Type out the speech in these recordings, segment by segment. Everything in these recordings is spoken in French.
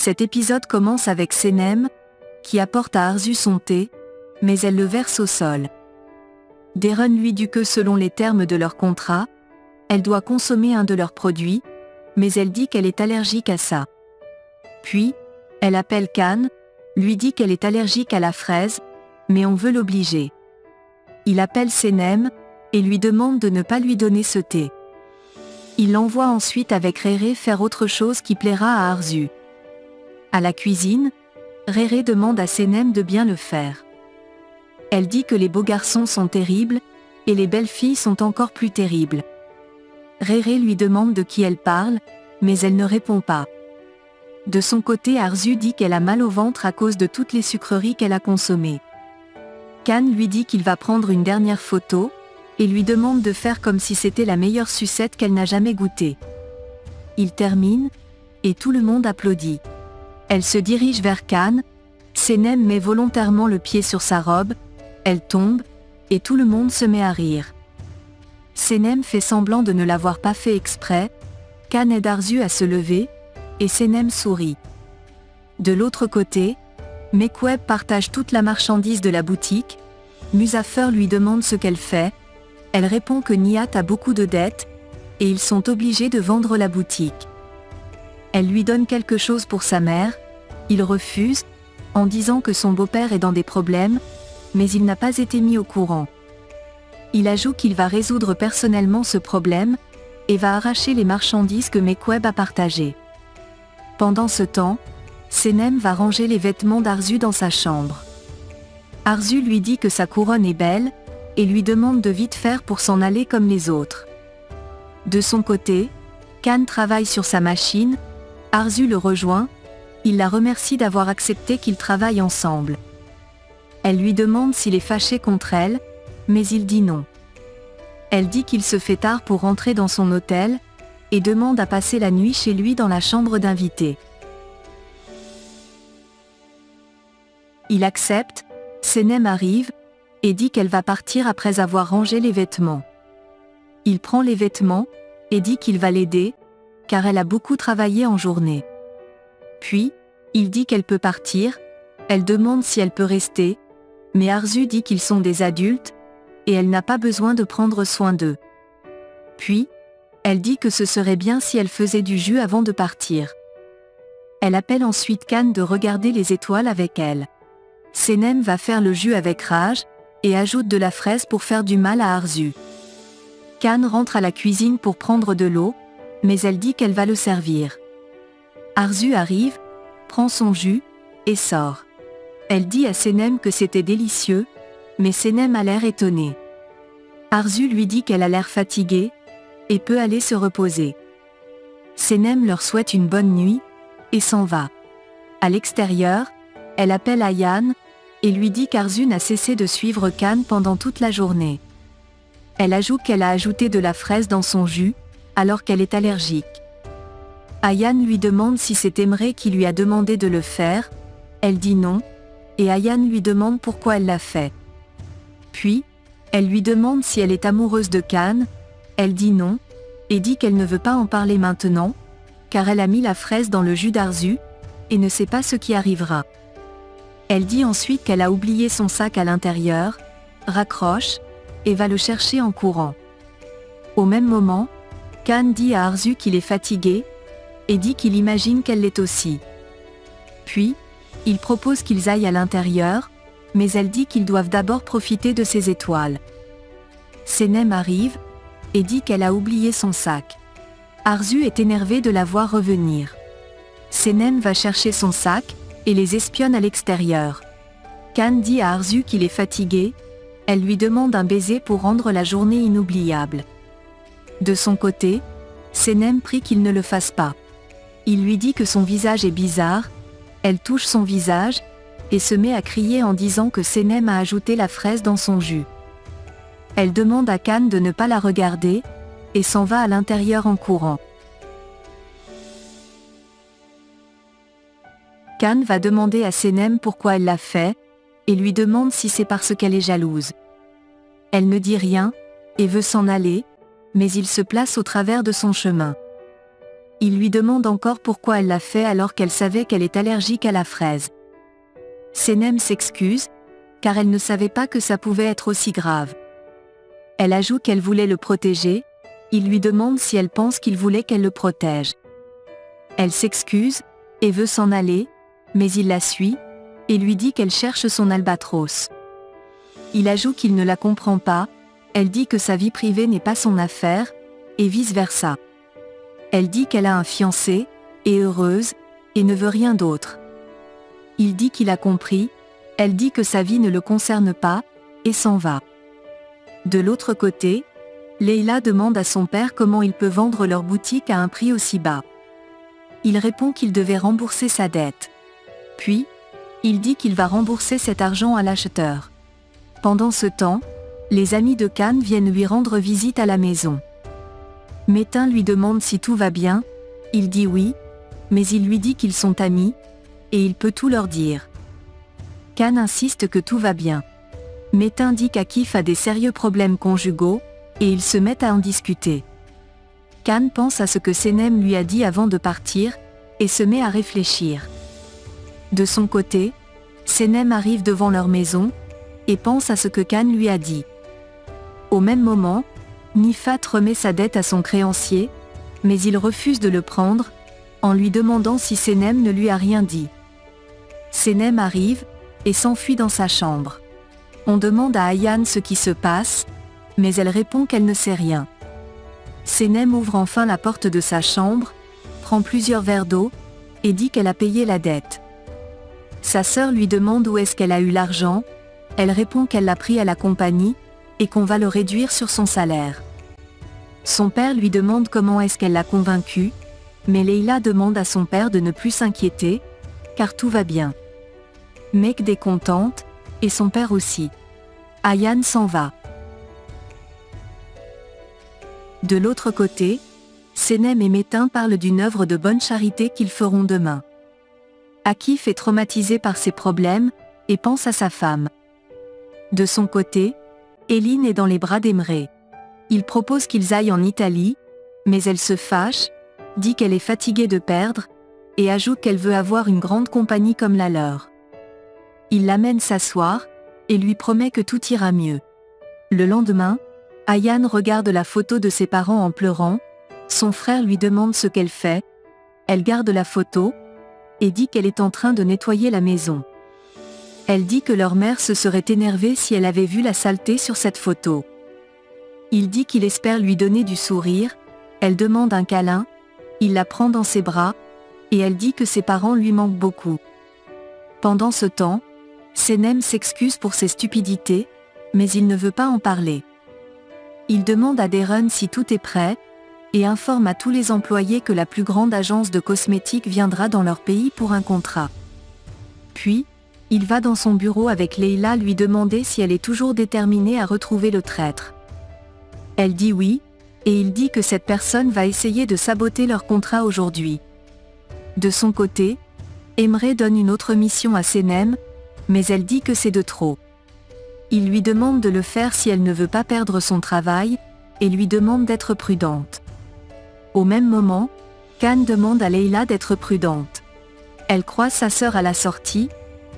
Cet épisode commence avec Senem, qui apporte à Arzu son thé, mais elle le verse au sol. Darren lui dit que selon les termes de leur contrat, elle doit consommer un de leurs produits, mais elle dit qu'elle est allergique à ça. Puis, elle appelle Can, lui dit qu'elle est allergique à la fraise, mais on veut l'obliger. Il appelle Senem, et lui demande de ne pas lui donner ce thé. Il l'envoie ensuite avec Réré faire autre chose qui plaira à Arzu. À la cuisine, Réré demande à Senem de bien le faire. Elle dit que les beaux garçons sont terribles, et les belles filles sont encore plus terribles. Réré lui demande de qui elle parle, mais elle ne répond pas. De son côté, Arzu dit qu'elle a mal au ventre à cause de toutes les sucreries qu'elle a consommées. Can lui dit qu'il va prendre une dernière photo, et lui demande de faire comme si c'était la meilleure sucette qu'elle n'a jamais goûtée. Il termine, et tout le monde applaudit. Elle se dirige vers Can, Senem met volontairement le pied sur sa robe, elle tombe, et tout le monde se met à rire. Senem fait semblant de ne l'avoir pas fait exprès, Can aide Arzu à se lever, et Senem sourit. De l'autre côté, Mekweb partage toute la marchandise de la boutique, Musaffer lui demande ce qu'elle fait, elle répond que Nihat a beaucoup de dettes, et ils sont obligés de vendre la boutique. Elle lui donne quelque chose pour sa mère, il refuse, en disant que son beau-père est dans des problèmes, mais il n'a pas été mis au courant. Il ajoute qu'il va résoudre personnellement ce problème, et va arracher les marchandises que Mekweb a partagées. Pendant ce temps, Senem va ranger les vêtements d'Arzu dans sa chambre. Arzu lui dit que sa couronne est belle, et lui demande de vite faire pour s'en aller comme les autres. De son côté, Can travaille sur sa machine, Arzu le rejoint, il la remercie d'avoir accepté qu'ils travaillent ensemble. Elle lui demande s'il est fâché contre elle, mais il dit non. Elle dit qu'il se fait tard pour rentrer dans son hôtel, et demande à passer la nuit chez lui dans la chambre d'invité. Il accepte, Senem arrive, et dit qu'elle va partir après avoir rangé les vêtements. Il prend les vêtements, et dit qu'il va l'aider, car elle a beaucoup travaillé en journée. Puis, il dit qu'elle peut partir, elle demande si elle peut rester, mais Arzu dit qu'ils sont des adultes, et elle n'a pas besoin de prendre soin d'eux. Puis, elle dit que ce serait bien si elle faisait du jus avant de partir. Elle appelle ensuite Can de regarder les étoiles avec elle. Senem va faire le jus avec rage, et ajoute de la fraise pour faire du mal à Arzu. Can rentre à la cuisine pour prendre de l'eau, mais elle dit qu'elle va le servir. Arzu arrive, prend son jus, et sort. Elle dit à Senem que c'était délicieux, mais Senem a l'air étonné. Arzu lui dit qu'elle a l'air fatiguée, et peut aller se reposer. Senem leur souhaite une bonne nuit, et s'en va. À l'extérieur, elle appelle Ayan, et lui dit qu'Arzu n'a cessé de suivre Can pendant toute la journée. Elle ajoute qu'elle a ajouté de la fraise dans son jus, alors qu'elle est allergique. Ayan lui demande si c'est Emre qui lui a demandé de le faire, elle dit non, et Ayan lui demande pourquoi elle l'a fait. Puis, elle lui demande si elle est amoureuse de Can, elle dit non, et dit qu'elle ne veut pas en parler maintenant, car elle a mis la fraise dans le jus d'Arzu, et ne sait pas ce qui arrivera. Elle dit ensuite qu'elle a oublié son sac à l'intérieur, raccroche, et va le chercher en courant. Au même moment, Can dit à Arzu qu'il est fatigué, et dit qu'il imagine qu'elle l'est aussi. Puis, il propose qu'ils aillent à l'intérieur, mais elle dit qu'ils doivent d'abord profiter de ces étoiles. Senem arrive, et dit qu'elle a oublié son sac. Arzu est énervé de la voir revenir. Senem va chercher son sac, et les espionne à l'extérieur. Can dit à Arzu qu'il est fatigué, elle lui demande un baiser pour rendre la journée inoubliable. De son côté, Senem prie qu'il ne le fasse pas. Il lui dit que son visage est bizarre, elle touche son visage, et se met à crier en disant que Senem a ajouté la fraise dans son jus. Elle demande à Can de ne pas la regarder, et s'en va à l'intérieur en courant. Can va demander à Senem pourquoi elle l'a fait, et lui demande si c'est parce qu'elle est jalouse. Elle ne dit rien, et veut s'en aller, mais il se place au travers de son chemin. Il lui demande encore pourquoi elle l'a fait alors qu'elle savait qu'elle est allergique à la fraise. Senem s'excuse, car elle ne savait pas que ça pouvait être aussi grave. Elle ajoute qu'elle voulait le protéger, il lui demande si elle pense qu'il voulait qu'elle le protège. Elle s'excuse, et veut s'en aller, mais il la suit, et lui dit qu'elle cherche son albatros. Il ajoute qu'il ne la comprend pas, elle dit que sa vie privée n'est pas son affaire, et vice-versa. Elle dit qu'elle a un fiancé, est heureuse, et ne veut rien d'autre. Il dit qu'il a compris, elle dit que sa vie ne le concerne pas, et s'en va. De l'autre côté, Leila demande à son père comment il peut vendre leur boutique à un prix aussi bas. Il répond qu'il devait rembourser sa dette. Puis, il dit qu'il va rembourser cet argent à l'acheteur. Pendant ce temps, les amis de Khan viennent lui rendre visite à la maison. Métain lui demande si tout va bien, il dit oui, mais il lui dit qu'ils sont amis, et il peut tout leur dire. Khan insiste que tout va bien. Métain dit qu'Akif a des sérieux problèmes conjugaux, et ils se mettent à en discuter. Khan pense à ce que Senem lui a dit avant de partir, et se met à réfléchir. De son côté, Senem arrive devant leur maison, et pense à ce que Khan lui a dit. Au même moment, Nifat remet sa dette à son créancier, mais il refuse de le prendre, en lui demandant si Senem ne lui a rien dit. Senem arrive, et s'enfuit dans sa chambre. On demande à Ayane ce qui se passe, mais elle répond qu'elle ne sait rien. Senem ouvre enfin la porte de sa chambre, prend plusieurs verres d'eau, et dit qu'elle a payé la dette. Sa sœur lui demande où est-ce qu'elle a eu l'argent, elle répond qu'elle l'a pris à la compagnie, et qu'on va le réduire sur son salaire. Son père lui demande comment est-ce qu'elle l'a convaincu, mais Leila demande à son père de ne plus s'inquiéter, car tout va bien. Meg est contente, et son père aussi. Ayane s'en va. De l'autre côté, Senem et Métain parlent d'une œuvre de bonne charité qu'ils feront demain. Akif est traumatisé par ses problèmes, et pense à sa femme. De son côté, Eline est dans les bras d'Emre. Il propose qu'ils aillent en Italie, mais elle se fâche, dit qu'elle est fatiguée de perdre, et ajoute qu'elle veut avoir une grande compagnie comme la leur. Il l'amène s'asseoir, et lui promet que tout ira mieux. Le lendemain, Ayane regarde la photo de ses parents en pleurant, son frère lui demande ce qu'elle fait, elle garde la photo, et dit qu'elle est en train de nettoyer la maison. Elle dit que leur mère se serait énervée si elle avait vu la saleté sur cette photo. Il dit qu'il espère lui donner du sourire, elle demande un câlin, il la prend dans ses bras, et elle dit que ses parents lui manquent beaucoup. Pendant ce temps, Senem s'excuse pour ses stupidités, mais il ne veut pas en parler. Il demande à Darren si tout est prêt, et informe à tous les employés que la plus grande agence de cosmétiques viendra dans leur pays pour un contrat. Puis, il va dans son bureau avec Leila lui demander si elle est toujours déterminée à retrouver le traître. Elle dit oui, et il dit que cette personne va essayer de saboter leur contrat aujourd'hui. De son côté, Emre donne une autre mission à Senem, mais elle dit que c'est de trop. Il lui demande de le faire si elle ne veut pas perdre son travail, et lui demande d'être prudente. Au même moment, Khan demande à Leila d'être prudente. Elle croise sa sœur à la sortie,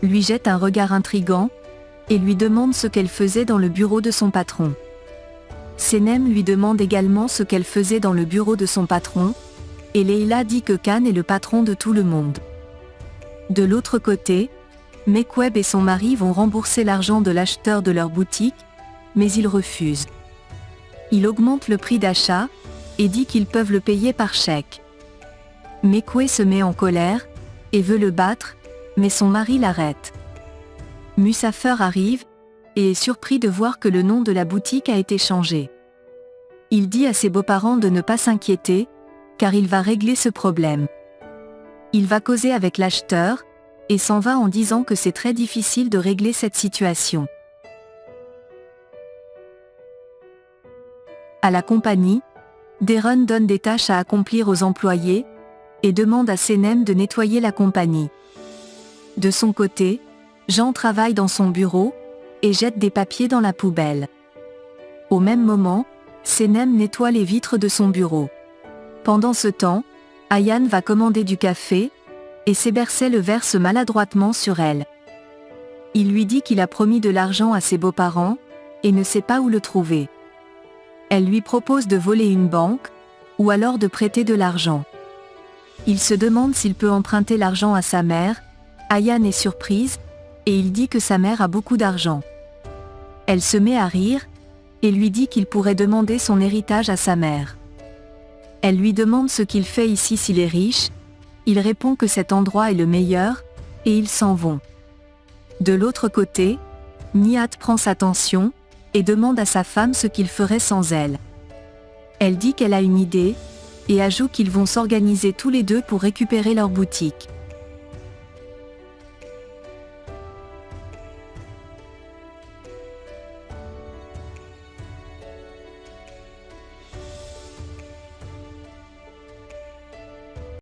lui jette un regard intrigant, et lui demande ce qu'elle faisait dans le bureau de son patron. Senem lui demande également ce qu'elle faisait dans le bureau de son patron, et Leila dit que Khan est le patron de tout le monde. De l'autre côté, Mekweb et son mari vont rembourser l'argent de l'acheteur de leur boutique, mais il refuse. Il augmente le prix d'achat, et dit qu'ils peuvent le payer par chèque. Mekwe se met en colère, et veut le battre, mais son mari l'arrête. Musafir arrive, et est surpris de voir que le nom de la boutique a été changé. Il dit à ses beaux-parents de ne pas s'inquiéter, car il va régler ce problème. Il va causer avec l'acheteur, et s'en va en disant que c'est très difficile de régler cette situation. À la compagnie, Darren donne des tâches à accomplir aux employés, et demande à Senem de nettoyer la compagnie. De son côté, Jean travaille dans son bureau, et jette des papiers dans la poubelle. Au même moment, Senem nettoie les vitres de son bureau. Pendant ce temps, Ayaan va commander du café, et Sébercet le verse maladroitement sur elle. Il lui dit qu'il a promis de l'argent à ses beaux-parents, et ne sait pas où le trouver. Elle lui propose de voler une banque, ou alors de prêter de l'argent. Il se demande s'il peut emprunter l'argent à sa mère. Ayaan est surprise, et il dit que sa mère a beaucoup d'argent. Elle se met à rire, et lui dit qu'il pourrait demander son héritage à sa mère. Elle lui demande ce qu'il fait ici s'il est riche. Il répond que cet endroit est le meilleur, et ils s'en vont. De l'autre côté, Nihat prend sa tension, et demande à sa femme ce qu'il ferait sans elle. Elle dit qu'elle a une idée, et ajoute qu'ils vont s'organiser tous les deux pour récupérer leur boutique.